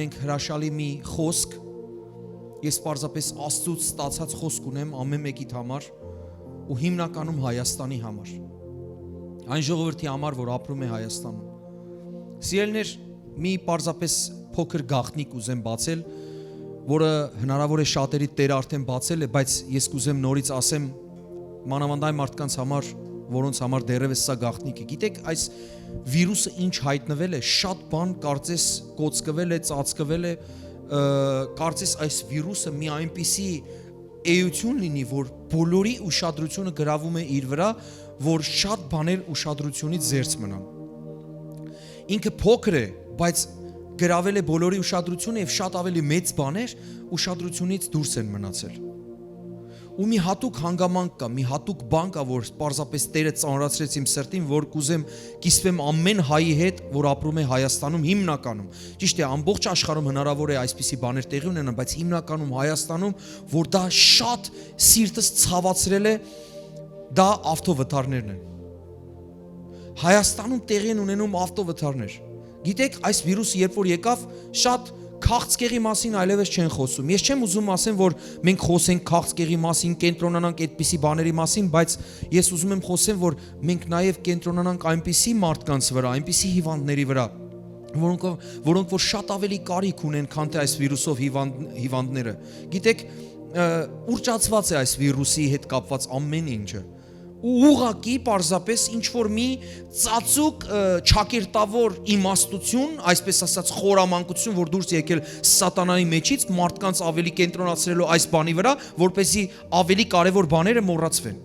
ունենք հրաշալի մի խոսք, ես պարզապես Աստծուց ստացած խոսք ունեմ ամեն մեկիդ համար ու հիմնականում Հայաստանի համար, այն ժողովրդի համար, որ ապրում է Հայաստանում։ Սիրելիներ, մի պարզապես փոքր գաղտնիք ուզեմ բացել, որը հնարավոր է շատերի Տերը արդեն բացել է, բայց ես կուզեմ նորից ասեմ մանավանդային մարդկանց համար, որոնց համար դեռևս սա գաղտնիք է։ Գիտեք, այս վիրուսը ինչ հայտնվել է, շատ բան կարծես կոծկվել է, ծածկվել է, կարծես այս վիրուսը մի այնպիսի էություն լինի, որ բոլորի ուշադրությունը գրավում է իր վրա, որ շատ բաներ ուշադրությունից զերծ մնան։ Ինքը փոքր է, բայց գրավել է բոլորի ուշադրությունը եւ շատ ավելի մեծ բաներ ուշադրությունից դուրս են մնացել։ Ու մի հատուկ հանգամանք կա, մի հատուկ բան կա, որ պարզապես Տերը ծանրացրեց իմ սրտին, որ կուզեմ կիսվեմ ամեն հայի հետ, որ ապրում է Հայաստանում հիմնականում։ Ճիշտ է, ամբողջ աշխարհում հնարավոր է այսպիսի բաներ տեղի ունենան, բայց հիմնականում Հայաստանում, որ դա շատ սիրտս ցավացրել է, դա ավտովթարներն են։ Հայաստանում տեղի են ունենում ավտովթարներ։ Գիտեք, այս վիրուսը երբ որ եկավ, շատ քաղցկեղի մասին այլևս չեն խոսում։ Ես չեմ ուզում ասեմ, որ մենք խոսենք քաղցկեղի մասին, կենտրոնանանք այդպիսի բաների մասին, բայց ես ուզում եմ խոսեմ, որ մենք նաև կենտրոնանանք այնպիսի մարդկանց վրա, այնպիսի հիվանդների վրա, որոնք որ շատ ավելի կարիք ունեն, քան թե այս վիրուսով հիվանդները։ Գիտեք, ուռճացված է այս վիրուսի հետ կապված ամեն ինչը։ Ու ուղղակի պարզապես ինչ-որ մի ծածուկ ճակերտավոր իմաստություն, այսպես ասած խորամանկություն, որ դուրս եկել սատանայի մեջից մարդկանց ավելի կենտրոնացրելու այս բանի վրա, որպեսզի ավելի կարևոր բաները մոռացվեն։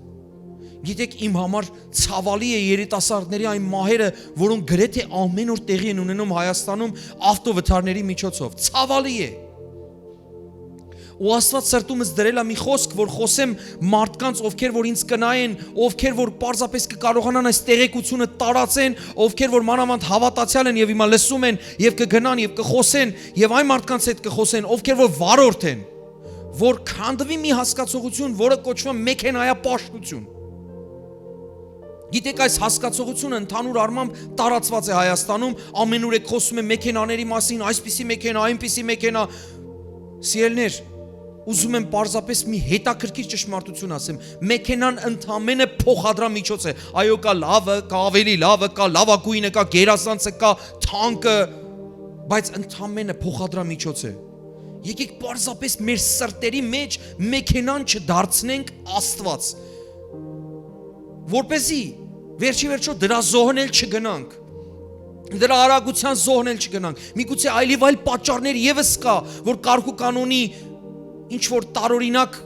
Գիտեք, իմ համար ցավալի է երիտասարդների այն մահերը, որոնք գրեթե ամեն օր տեղի են ունենում Հայաստանում ավտովթարների միջոցով։ Ցավալի է։ Ու Աստված սրտումս դրել է մի խոսք, որ խոսեմ մարդկանց, ովքեր որ ինձ կնայեն, ովքեր որ պարզապես կկարողանան այս տեղեկությունը տարածեն, ովքեր որ մանավանդ հավատացյալ են եւ հիմա լսում են եւ կգնան եւ կխոսեն եւ այն մարդկանց հետ կխոսեն, ովքեր որ վարորդ են, որ քանդվի մի հասկացողություն, որը կոչվում է մեքենայապաշտություն։ Գիտեք, այս հասկացողությունը ընդհանուր առմամբ տարածված է Հայաստանում, ամենուր է խոսում է մեքենաների մասին, այսպիսի մեքենա, այնպիսի մեքենա։ Սիրելիներ, ուզում եմ պարզապես մի հետաքրքիր ճշմարտություն ասեմ, մեքենան ընդամենը փոխադրամիջոց է, այո կա լավը, կա ավելի լավը, կա լավագույնը, կա գերազանցը, կա թանկը, բայց ընդամենը փոխադրամիջոց է։ Եկեք պարզապես մեր սրտերի մեջ մեքենան չդարձնենք Աստված, որպեսզի վերջի վերջո դրա զոհնել չգնանք, դրա արագության զոհնել չգնանք, միգուցե այլ պատճառներ եւս կա, որ կարգ ու կանոնի ինչ որ տարօրինակ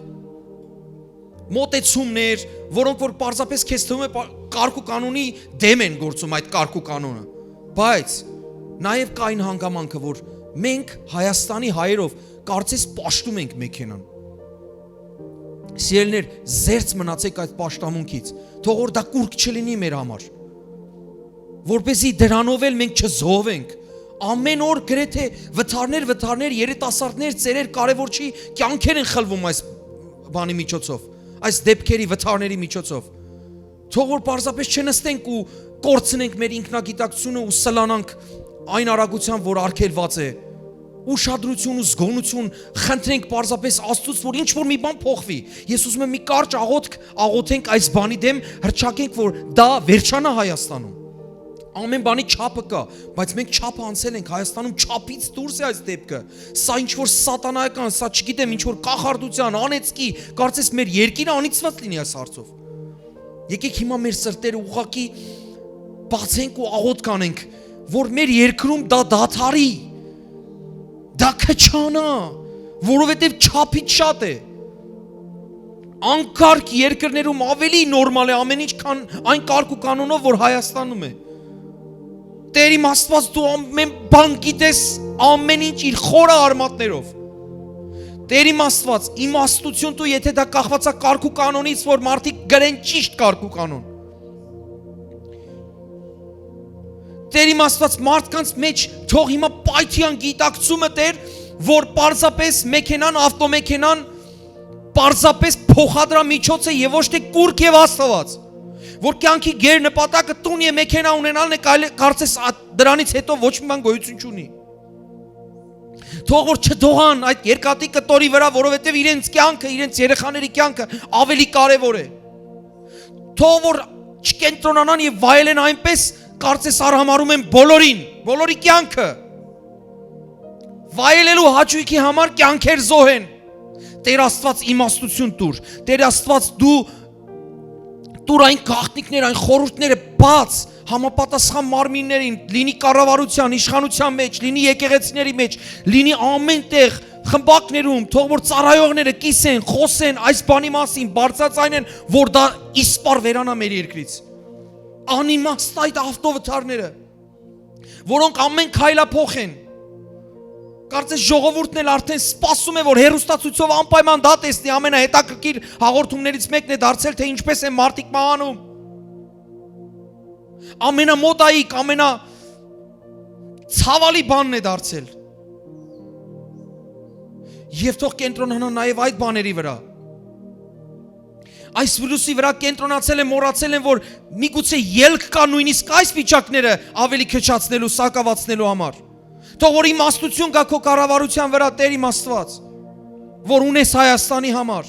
մոտեցումներ, որոնք որ պարզապես քեզ թվում է կարգ ու կանոնի դեմ են գործում այդ կարգ ու կանոնը, բայց նաև կա այն հանգամանքը, որ մենք Հայաստանի հայերով կարծես պաշտում ենք մեքենան։ Սիրելիներ, զերծ մնացեք այդ պաշտամունքից, թող որ դա կուրկ չլինի մեր համար, որպեսզի դրանով էլ մենք չզոհվենք։ Ամեն օր գրեթե վթարներ, երիտասարդներ, ծերեր, կարևոր չի, կյանքեր են խլվում այս բանի միջոցով, այս դեպքերի վթարների միջոցով։ Թող որ պարզապես չնստենք ու կորցնենք մեր ինքնագիտակցությունը ու սլանանք այն արագությամբ, որ արգելված է։ Ուշադրություն ու զգոնություն խնդրենք պարզապես Աստծուց, որ ինչ որ մի բան փոխվի։ Ես ուզում եմ մի կարճ աղոթք աղոթենք այս բանի դեմ, հռչակենք, որ դա վերջանա Հայաստանում։ Ամեն բանի չափը կա, բայց մենք չափը անցել ենք Հայաստանում, չափից դուրս է այս դեպքը։ Սա ինչ որ սատանայական, սա չգիտեմ, ինչ որ կախարդության, անեծքի, կարծես մեր երկիրը անիծված լինի այս հարցով։ Եկեք հիմա մեր սրտերը ուղղակի բացենք ու աղոթք անենք, որ մեր երկրում դա դադարի, դա քչանա, որովհետև չափից շատ է։ Անկարգ երկրներում ավելի նորմալ է ամեն ինչ, քան այն կարգ ու կանոնով, որ Հայաստանում է։ Տեր իմ Աստված, դու ամեն բան գիտես, ամեն ինչ իր խորը արմատներով։ Տեր իմ Աստված, իմաստություն դու, եթե դա կախված է կարգ ու կանոնից, որ մարդիկ գրեն ճիշտ կարգ ու կանոն։ Տեր իմ Աստված, մարդկանց մեջ թող հիմա պայթյան գիտակցումը Տեր, որ պարզապես մեքենան, ավտոմեքենան պարզապես փոխադրամիջոց է եւ ոչ թե կուրք եւ աստված, որ կյանքի գեր նպատակը տուն եւ մեքենա ունենալն է, կարծես դրանից հետո ոչ մի բան գոյություն չունի։ Թող որ չթողան այդ երկաթի կտորի վրա, որովհետև իրենց կյանքը, իրենց երեխաների կյանքը ավելի կարևոր է։ Թող որ չկենտրոնանան եւ վայելեն այնպես, կարծես արհամարում են բոլորի կյանքը։ Վայելելու հաճույքի համար կյանքեր զոհեն։ Տեր Աստված իմաստություն տուր։ Տեր Աստված դուր այն գաղտնիքներ, այն խորհուրդները բաց համապատասխան մարմիններին, լինի կառավարության, իշխանության մեջ, լինի եկեղեցիների մեջ, լինի ամեն տեղ խմբակներում, թող որ ծառայողները կիսեն, խոսեն այս բանի մասին, բարձրացնեն, որ դա իսպար վերանա մեր երկրից։ Անիմաստ այդ ավտովթարները, որոնք ամեն քայլափոխ են։ Կարծես ժողովուրդն էլ արդեն սպասում է, որ հերոստացույցով անպայման դա տեսնի, ամենահետաքրքիր հաղորդումներից մեկն է դարձել, թե ինչպես են մարդիկ մահանում։ Ամենամոդայիկ, ամենացավալի բանն է դարձել։ Եվ թող կենտրոնանան նաև այդ բաների վրա։ Այս վիրուսի վրա կենտրոնացել են, մոռացել են, որ միգուցե ելք կա նույնիսկ այս վիճակները ավելի քչացնելու, սակավացնելու համար։ Թող որ իմաստություն գա քո կառավարության վրա, Տեր իմ Աստված, որ ունես Հայաստանի համար։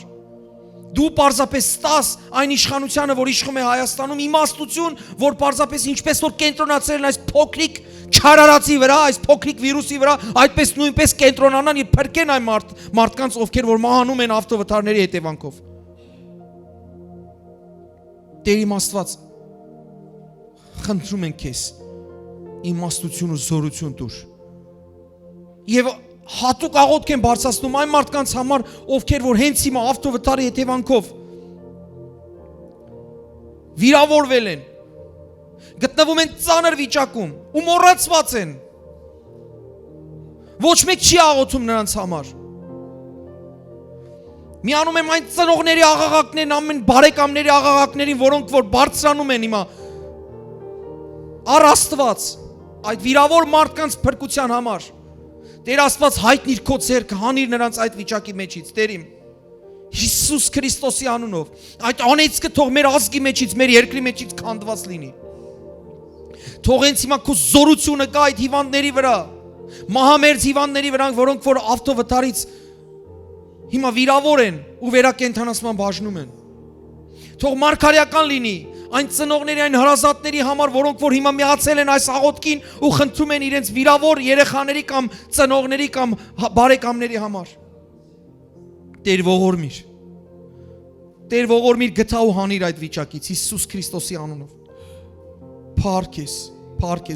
Դու պարզապես տաս այն իշխանությանը, որ իշխում է Հայաստանում, իմաստություն, որ պարզապես ինչպես որ կենտրոնացել են այս փոքրիկ չարարացի վրա, այս փոքրիկ վիրուսի վրա, այդպես նույնպես կենտրոնանան եւ փրկեն այն մարդկանց, ովքեր որ մահանում են ավտովթարների հետևանքով։ Տեր իմ Աստված, խնդրում ենք քեզ, իմաստություն ու զորություն տուր։ Եվ հատուկ աղոթք են բարձրացնում այն մարդկանց համար, ովքեր որ հենց հիմա ավտովթարի հետևանքով վիրավորվել են, գտնվում են ծանր վիճակում ու մոռացված են։ Ոչ մեկ չի աղոթում նրանց համար։ Միանում եմ այն ծնողների աղաղակներն, ամեն բարեկամների աղաղակներին, որոնք որ բարձրանում են հիմա առ Աստված այդ վիրավոր մարդկանց փրկության համար։ Տեր Աստված հայտնիր քո ձեռքը, հանիր նրանց այդ վիճակի մեջից, Տեր իմ Հիսուս Քրիստոսի անունով, այդ անեծքը թող մեր ազգի մեջից, մեր երկրի մեջից քանդված լինի։ Թող հենց հիմա քո զորությունը կա այդ հիվանդների վրա, մահամերձ հիվանդների վրա, որոնք որ ավտովթարից հիմա վիրավոր են ու վերակենդանացման բաժնում են։ Թող մարգարեական լինի այն ծնողների, այն հրազատների համար, որոնք որ հիմա միացել են այս աղոթքին ու խնդրում են իրենց վիրավոր երեխաների կամ ծնողների կամ բարեկամների համար։ Տեր ողորմիր։ Տեր ողորմիր, գթա ու հանիր այդ վիճակից Հիսուս Քրիստոսի անունով։ Փառք ես,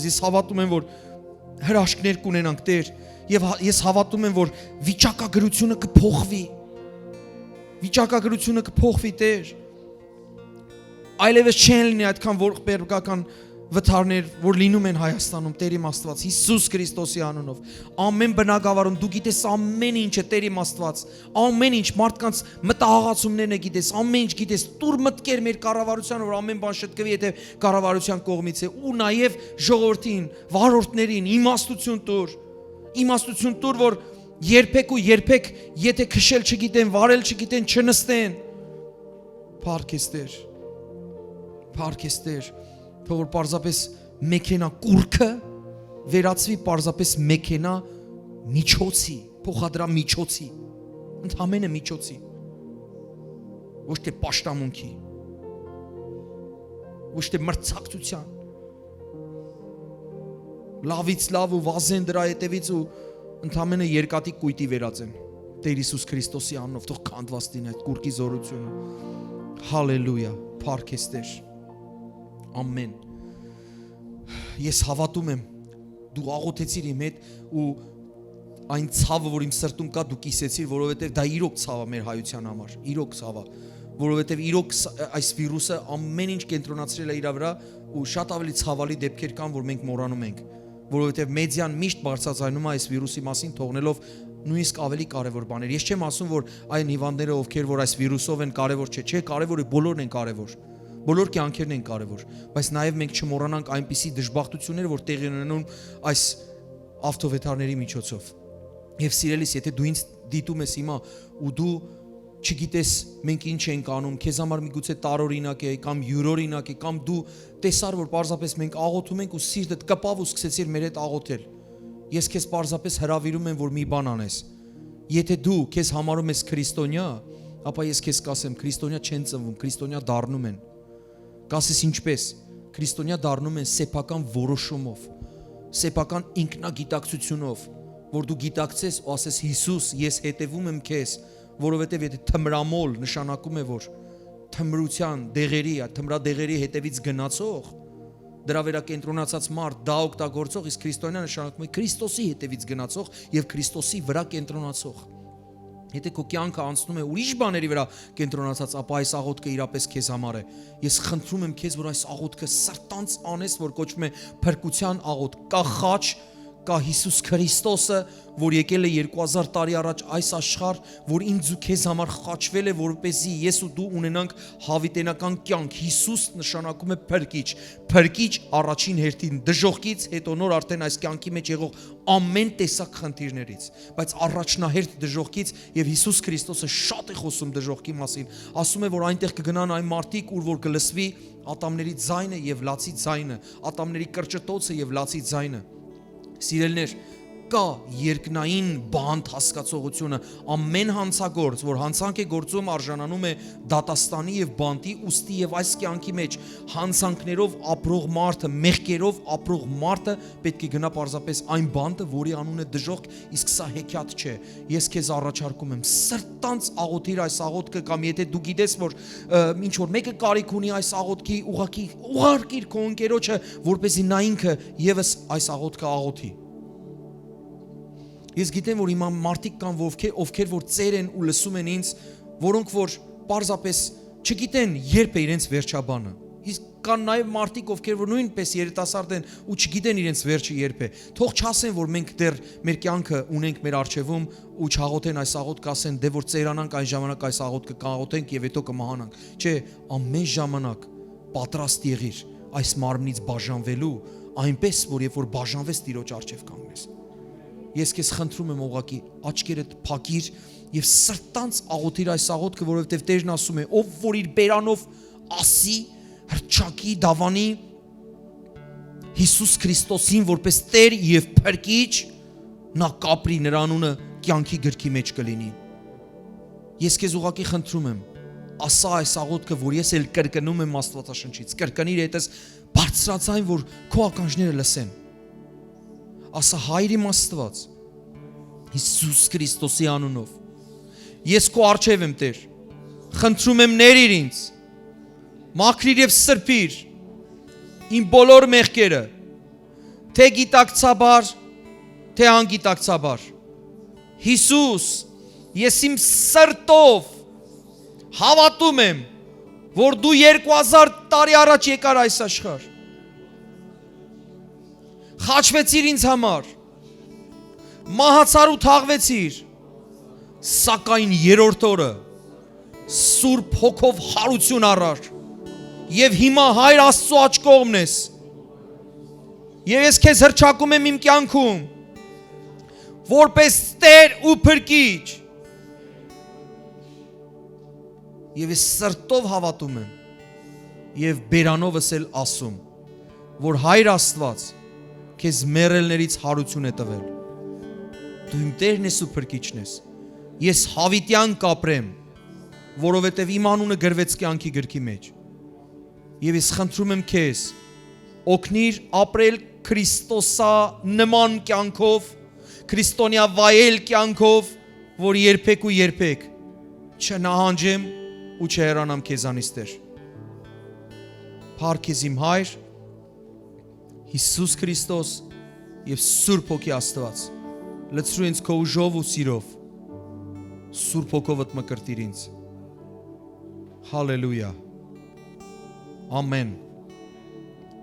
ես հավատում եմ, որ հրաշքներ կունենանք, Տեր, եւ ես հավատում եմ, որ վիճակագրությունը կփոխվի։ Վիճակագրությունը կփոխվի, Տեր։ Այլևս չեն լինի այդքան ողբերգական վթարներ, որ լինում են Հայաստանում, Տեր իմ Աստված, Հիսուս Քրիստոսի անունով։ Ամեն բնակավարում դու գիտես ամեն ինչը, Տեր իմ Աստված, ամեն ինչ մարդկանց մտահղացումներն է գիտես, ամեն ինչ գիտես, տուր մտքեր մեր կառավարությանը, որ ամեն բան շտկվի, եթե կառավարության կողմից է, ու նաև ժողովրդին, վարորդներին իմաստություն տուր, որ երբեք ու երբեք, եթե քշել չգիտեն, վարել չգիտեն, չնստեն։ Փառք ես, Տեր։ Փառք ես, Տեր, թող որ պարզապես մեքենա կուրքը վերածվի պարզապես մեքենա միջոցի, փոխադրամ միջոցի, ընդհանրապես միջոցի, ոչ թե պաշտամունքի, ոչ թե մրցակցության, լավից լավ ու վազեն դրա հետևից ու ընդհանրապես երկաթի կույտի վերածեն։ Տեր Հիսուս Քրիստոսի անունով թող քանդված լինի այդ կուրքի զորությունը։ Հալելույա, փառք ես, Տեր։ Ամեն։ Ես հավատում եմ, դու աղոթեցիր իմ հետ ու այն ցավը, որ իմ սրտում կա, դու կիսեցիր, որովհետև դա իրոք ցավ է մեր հայության համար, իրոք ցավ է, որովհետև իրոք այս վիրուսը ամեն ինչ կենտրոնացրել է իր վրա ու շատ ավելի ցավալի դեպքեր կան, որ մենք մոռանում ենք, որովհետև մեդիան միշտ բարձրացնում է այս վիրուսի մասին, թողնելով նույնիսկ ավելի կարևոր բաներ։ Ես չեմ ասում, որ այն հիվանդները, ովքեր որ այս վիրուսով են, կարևոր չէ, կարևոր է, բոլորն են կարևոր։ Բոլոր կյանքերն են կարևոր, բայց նաև մենք չմոռանանք այնպիսի դժբախտությունները, որ տեղի ունենում այս ավտովթարների միջոցով։ Եվ սիրելիս, եթե դու ինձ դիտում ես հիմա ու դու չգիտես մենք ինչ ենք անում, քեզ համար միգուցե տարօրինակ է կամ յուրօրինակ է, կամ դու տեսար, որ պարզապես մենք աղոթում ենք ու սիրտդ կպավ ու սկսեցիր մեր հետ աղոթել։ Ես քեզ պարզապես հրավիրում եմ, որ մի բան անես։ Եթե դու քեզ համարում ես քրիստոնյա, ապա ես քեզ կասեմ, քրիստոնյա չեն ծնվում, քրիստոնյա դառնում են։ Կասես ինչպես։ Քրիստոնյա դառնում են սեփական որոշումով, սեփական ինքնագիտակցությունով, որ դու գիտակցես ու ասես Հիսուս, ես հետևում եմ քեզ, որովհետև եթե թմրամոլ նշանակում է, որ թմրության դեղերի, թմրադեղերի հետևից գնացող, դրա վրա կենտրոնացած մարդ դա օգտագործող, իսկ քրիստոնյա նշանակում է Քրիստոսի հետևից գնացող եւ Քրիստոսի վրա կենտրոնացող։ Եթե քո կյանքը անցնում է ուրիշ բաների վրա կենտրոնացած, ապա այս աղոթքը իրապես քեզ համար է։ Ես խնդրում եմ քեզ, որ այս աղոթքը սրտանց անես, որ կոչվում է փրկության աղոթք։ Կա խաչ, կա Հիսուս Քրիստոսը, որ եկել է 2000 տարի առաջ այս աշխարհ, որ ինձ ու քեզ համար խաչվել է, որպեսզի ես ու դու ունենանք հավիտենական կյանք։ Հիսուս նշանակում է փրկիչ, փրկիչ առաջին հերթին դժոխքից, հետո նոր արդեն այս կյանքի մեջ եղող ամեն տեսակ խնդիրներից, բայց առաջնահերթ դժոխքից, եւ Հիսուս Քրիստոսը շատ է խոսում դժոխքի մասին։ Ասում է, որ այնտեղ կգնան այն մարդիկ, ուր որ կլսվի ատամների ձայնը եւ լացի ձայնը, ատամների կրճտոցը եւ լացի ձայնը։ Սիրելիներ, կա երկնային բանտ հասկացողությունը, ամեն հանցագործ, որ հանցանք է գործում, արժանանում է դատաստանի եւ բանտի, ուստի եւ այս կյանքի մեջ հանցանքներով ապրող մարդը, մեղքերով ապրող մարդը պետք է գնա պարզապես այն բանտը, որի անունը դժոխք, իսկ սա հեքիաթ չէ։ Ես քեզ առաջարկում եմ, սրտանց աղոթիր այս աղոթքը, կամ եթե դու գիտես, որ ինչ որ մեկը կարիք ունի այս աղոթքի, ուղարկիր քո ընկերոջը, որպեսզի նա ինքը եւս այս աղոթքը աղոթի։ Ես գիտեմ, որ հիմա մարդիկ կան, ովքեր որ ծեր են ու լսում են ինձ, որոնք որ պարզապես չգիտեն երբ է իրենց վերջաբանը։ Իսկ կան նաև մարդիկ, ովքեր որ նույնպես երիտասարդ են ու չգիտեն իրենց վերջը երբ է։ Թող չասեն, որ մենք դեռ մեր կյանքը ունենք մեր առջևում ու չաղոթեն այս աղոթքը, ասեն, դե որ ծերանանք այն ժամանակ այս աղոթքը կաղոթենք եւ հետո կմահանանք։ Չէ, ամեն ժամանակ պատրաստ եղիր այս մարմնից բաժանվելու, այնպես որ երբ որ բաժանվես Տիրոջ առջև կանգնես։ Ես քեզ խնդրում եմ ուղղակի աչքերդ փակիր եւ սրտանց աղոթիր այս աղոթքը, որովհետեւ Տերն ասում է, ով որ իր բերանով ասի, հրճակի, դավանի Հիսուս Քրիստոսին որպես Տեր եւ Փրկիչ, նա կապրի, նրա անունը կյանքի գրքի մեջ կլինի։ Ես քեզ ուղղակի խնդրում եմ, ասա այս աղոթքը, որ ես էլ կրկնում եմ Աստվածաշնչից, կրկնիր հետս բարձրացայն, որ քո ականջները լսեն։ Ասա Հայր իմ Աստված, Հիսուս Քրիստոսի անունով, ես քո առջև եմ Տեր, խնդրում եմ ներիր ինձ, մաքրիր եւ սրբիր իմ բոլոր մեղքերը, թե գիտակցաբար, թե անգիտակցաբար։ Հիսուս, ես իմ սրտով հավատում եմ, որ դու 2000 տարի առաջ եկար այս աշխարհ, խաչվեցիր ինձ համար, մահացար ու թաղվեցիր, սակայն երրորդ օրը Սուրբ Հոգով հարություն առար եւ հիմա Հայր Աստծո աջ կողմն ես։ Եվ ես քեզ հրճակում եմ իմ կյանքում որպես Տեր ու Փրկիչ։ Եվ ես սրտով հավատում եմ եւ բերանովս էլ ասում, որ Հայր Աստված քեզ մեռելներից հարություն է տվել։ Դու իմ Տերն ես ու Փրկիչն ես։ Ես հավիտյան կապրեմ, որովհետև իմ անունը գրվեց կյանքի գրքի մեջ։ Եվ ես խնդրում եմ քեզ, օգնիր ապրել Քրիստոսա նման կյանքով, քրիստոնյա վայել կյանքով, որ երբեք ու երբեք չնահանջեմ ու չհեռանամ քեզանից Տեր։ Փառք քեզ իմ Հայր, Հիսուս Քրիստոս եւ Սուրբ Հոգի Աստված, լցրու ինձ քո ուժով ու սիրով, Սուրբ Հոգովդ մկրտիր ինձ։ Հալելույա։ Ամեն։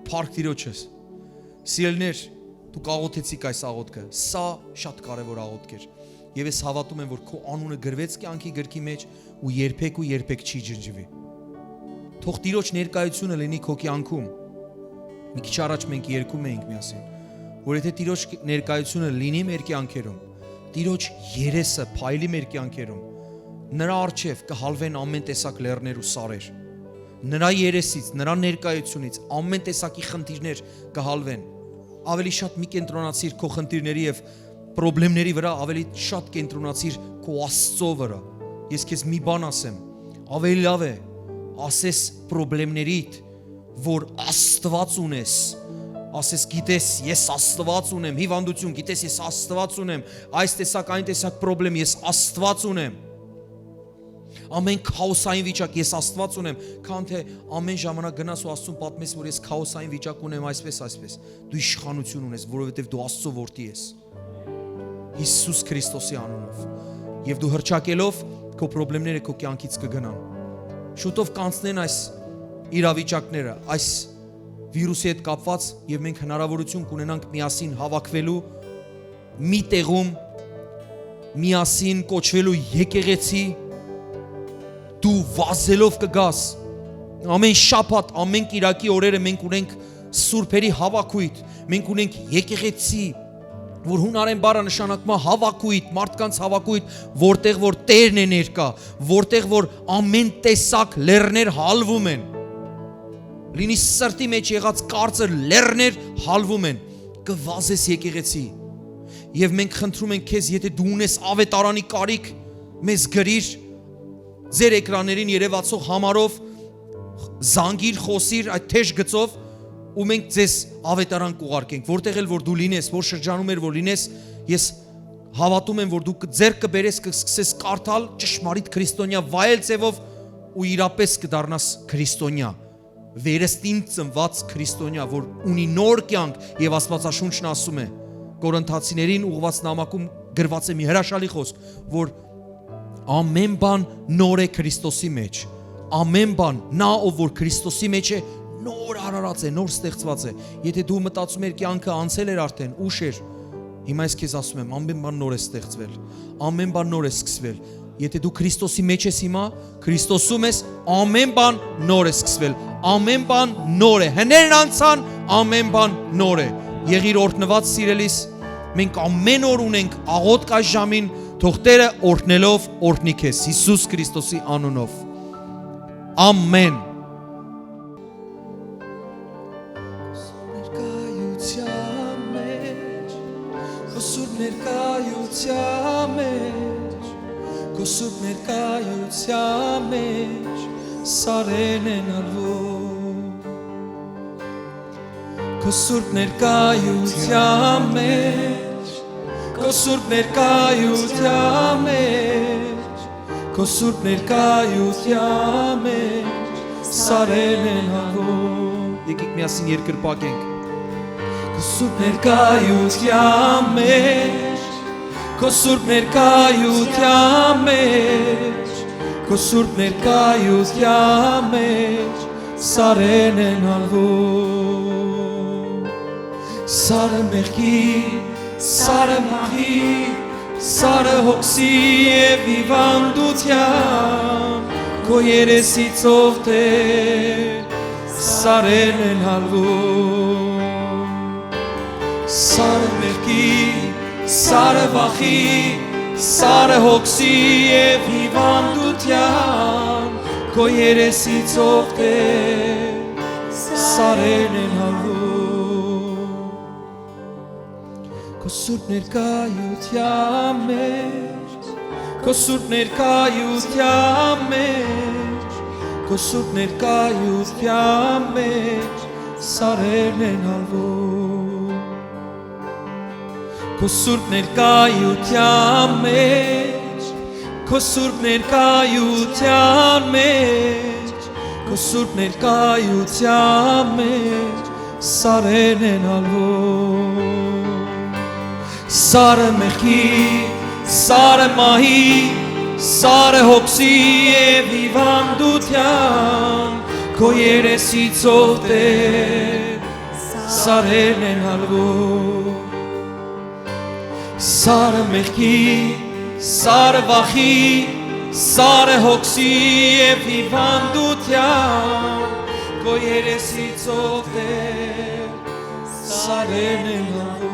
Փառք Տիրոջս։ Սիրելիներ, դուք աղոթեցիք այս աղոթքը, սա շատ կարևոր աղոթք էր։ Եվ ես հավատում եմ, որ քո անունը գրվեց կյանքի գրքի մեջ ու երբեք չի ջնջվի։ Թող Տիրոջ ներկայությունը լինի քո կյանքում։ Մի քիչ առաջ մենք երգում էինք միասին, որ եթե Տիրոջ ներկայությունը լինի մեր կյանքերում, Տիրոջ երեսը փայլի մեր կյանքերում, նրա առջև կհալվեն ամեն տեսակ լեռներ ու սարեր։ Նրա երեսից, նրա ներկայությունից ամեն տեսակի խնդիրներ կհալվեն։ ավելի շատ մի կենտրոնացիր քո խնդիրների եւ խնդիրների վրա, ավելի շատ կենտրոնացիր քո Աստծո վրա։ Ես քեզ մի բան ասեմ, ավելի լավ է ասես խնդիրներիդ, որ Աստված ունես, ասես գիտես ես Աստված ունեմ, հիվանդություն, գիտես ես Աստված ունեմ, այս տեսակ այն տեսակ խնդրեմ ես Աստված ունեմ։ Ամեն քաոսային վիճակ ես Աստված ունեմ, քան թե ամեն ժամանակ գնաս ու Աստծուն պատմես, որ ես քաոսային վիճակ ունեմ այսպես։ Դու իշխանություն ունես, որովհետև դու Աստծո որդի ես։ Հիսուս Քրիստոսի անունով։ Եվ դու հռչակելով քո խնդիրները քո կյանքից կգնան։ Շուտով կանցնեն այս իրավիճակները, այս վիրուսի հետ կապված եւ մենք հնարավորություն կունենանք միասին հավաքվելու մի տեղում, միասին կոչվելու եկեղեցի, դու վազելով կգաս։ Ամեն շաբաթ, ամեն կիրակի օրերը մենք ունենք սուրբերի հավաքույթ, մենք ունենք եկեղեցի, որ հունարեն բառը նշանակում է հավաքույթ, մարդկանց հավաքույթ, որտեղ որ Տերն է ներկա, որտեղ որ ամեն տեսակ լեռներ հալվում են։ Լինի սրտի մեջ եղած կարծր լեռներ հալվում են, կվազես եկեղեցի։ Եվ մենք խնդրում ենք քեզ, եթե դու ունես ավետարանի կարիք, մեզ գրիր, ձեր էկրաններին երևացող համարով, զանգիր, խոսիր այդ թեժ գծով, ու մենք ձեզ ավետարան կուղարկենք, որտեղ էլ որ դու լինես, որ շրջանում էր որ լինես, ես հավատում եմ, որ դու ձեռք կբերես, կսկսես կարդալ ճշմարիտ քրիստոնյա վայել ձևով ու իրապես կդառնաս քրիստոնյա, վերստին ծնված քրիստոնյա, որ ունի նոր կյանք եւ Աստվածաշունչն ասում է Կորինթացիներին ուղված նամակում գրված է մի հրաշալի խոսք, որ ամեն բան նոր է Քրիստոսի մեջ, ամեն բան նա ով որ Քրիստոսի մեջ է նոր արարած է, նոր ստեղծված է։ Եթե դու մտածում ես կյանքը անցել էր արդեն, ուշ էր, հիմա ես քեզ ասում եմ, ամեն բան նոր է ստեղծվել, ամեն բան նոր է սկսվել։ Եթե դու Քրիստոսի մեջ ես հիմա, Քրիստոսում ես, ամեն բան նոր է սկսվել, ամեն բան նոր է։ Հներն անցան, ամեն բան նոր է։ Եղիր օրհնված սիրելիս, մենք ամեն օր ունենք աղոթք այս ժամին, թող Տերը օրհնելով օրհնի քեզ Հիսուս Քրիստոսի անունով։ Ամեն։ Քոսուր ներկայության մեջ սարեն են ալվում Քոսուր ներկայության մեջ Քոսուր ներկայության մեջ Քոսուր ներկայության մեջ սարեն են ալվում Եկեք միասին երկրպագենք Քոսուր ներկայության մեջ Քո սուրբ ներկայության մեջ Քո սուրբ ներկայության մեջ սարեն են ալվում Սարը մեղքի, սարը մահի, սարը հոգսի և հիվանդության Քո երեսիցով Տեր սարեն են ալվում Սարը մեղքի Սարը վախի, սարը հոգսի և հիվանդության Քո երեսիցով Տեր սարեն են հալվում Քո սուրբ ներկայության մեջ Քո սուրբ ներկայության մեջ Քո սուրբ ներկայության մեջ սարեն են հալվում Քո սուրբ ներկայության մեջ Քո սուրբ ներկայության մեջ Քո սուրբ ներկայության մեջ սարեն են ալվում Սարը մեղքի, սարը մահի, սարը հոգսի և հիվանդության Քո երեսիցով Տեր սարեն են ալվում Սարը մեղքի, սարը վախի, սարը հոգսի և հիվանդության Քո երեսիցով Տեր սարեն են ալվում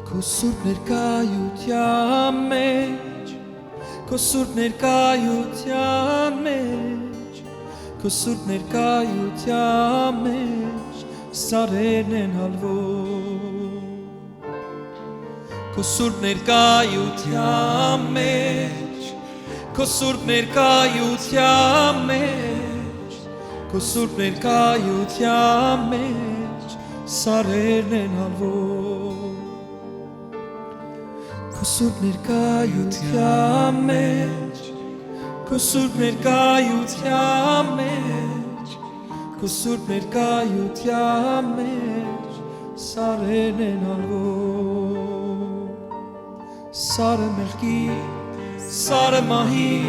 Քո սուրբ ներկայության մեջ, քո սուրբ ներկայության մեջ, քո սուրբ ներկայության մեջ սարերն են հալվում, քո սուրբ ներկայության մեջ, քո սուրբ ներկայության մեջ, քո սուրբ ներկայության մեջ սարերն են հալվում, քո սուրբ ներկայության մեջ, քո սուրբ ներկայության մեջ, քո սուրբ ներկայության մեջ սարերն են հալվում, սարը մեղքի, սարը մահի,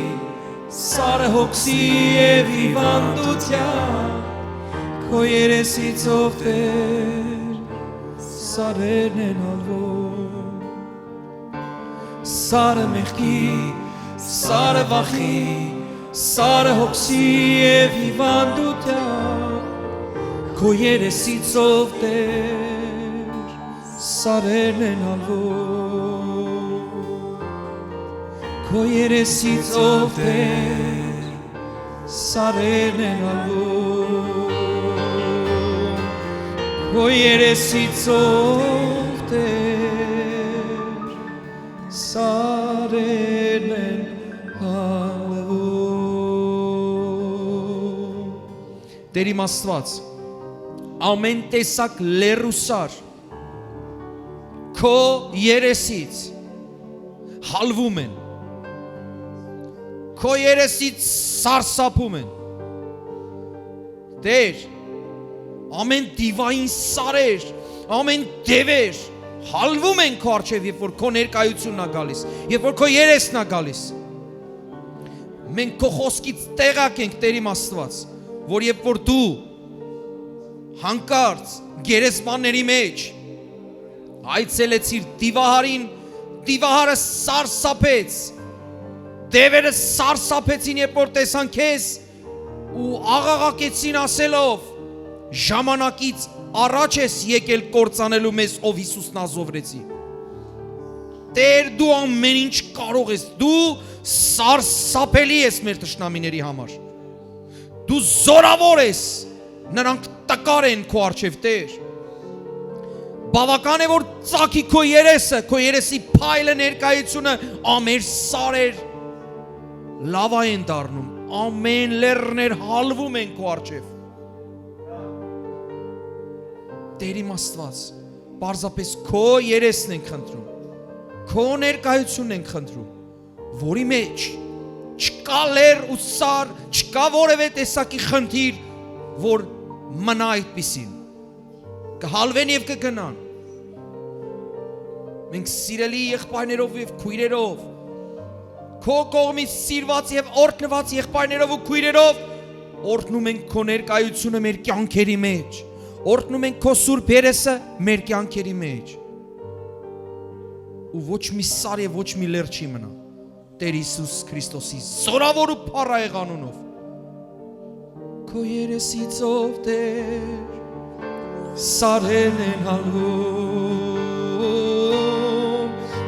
սարը հոգսի և հիվանդության, քո երեսիցով Տեր սարերն են հալվում, սարը մեղքի, սարը վախի, սարը հոգսի և հիվանդության, քո երեսիցով Տեր սարերն են հալվում, քո երեսիցով Տեր սարերն են հալվում, քո երեսիցով Տեր սարերն են հալվում։ Տեր իմ Աստված, ամեն տեսակ լեռուսար քո երեսից հալվում են, քո երեսից սարսափում են, Տեր, ամեն դիվային սարեր, ամեն դևեր հալվում են քո առջև, երբ որ քո ներկայությունն է գալիս, երբ որ քո երեսն է գալիս։ Մենք քո խոսքից տեղակ ենք, Տեր իմ Աստված, որ երբ որ դու հանկարծ գերեզմանների մեջ այցելեցիր դիվահարին, դիվահարը սարսափեց, դևերը սարսափեցին, երբ որ տեսան քեզ ու աղաղակեցին ասելով, ժամանակից առաջ ես եկել կործանելու մեզ, ով Հիսուս Նազովրեցի։ Տեր, դու ամեն ինչ կարող ես, դու սարսափելի ես մեր թշնամիների համար, դու զորավոր ես, նրանք տկար են քո առջև, Տեր։ Բավական է, որ ծագի քո երեսը, քո երեսի փայլը ներկայությունը, ամեր սարեր լավա են դառնում, ամեն լեռներ հալվում են քո առջև։ Տեր իմ Աստված, պարզապես քո երեսն ենք խնդրում, քո ներկայությունն ենք խնդրում, որի մեջ չկա լեռ ու սար, չկա որևէ տեսակի խնդիր, որ մնա այդպիսին, կհալվեն և կգնան։ Մենք սիրելի եղբայրներով և քույրերով, քո կողմից սիրված և օրհնված եղբայրներով ու քույրերով օրհնում ենք քո ներկայությունը մեր կյանքերի մեջ, օրհնում ենք քո սուրբ երեսը մեր կյանքերի մեջ, ու ոչ մի սար և ոչ մի լեռ չի մնա, Տեր Հիսուս Քրիստոսի զորավոր ու փառահեղ անունով։ Քո երեսիցով Տեր սարերն են հալվում,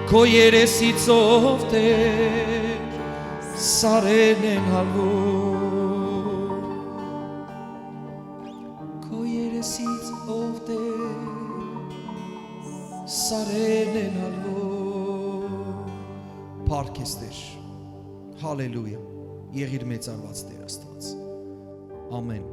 քո երեսիցով Տեր սարերն են հալվում, քո երեսիցով Տեր սարերն են հալվում։ Փառք ես Տեր, հալելույա, եղիր մեծարված Տեր Աստված, ամեն։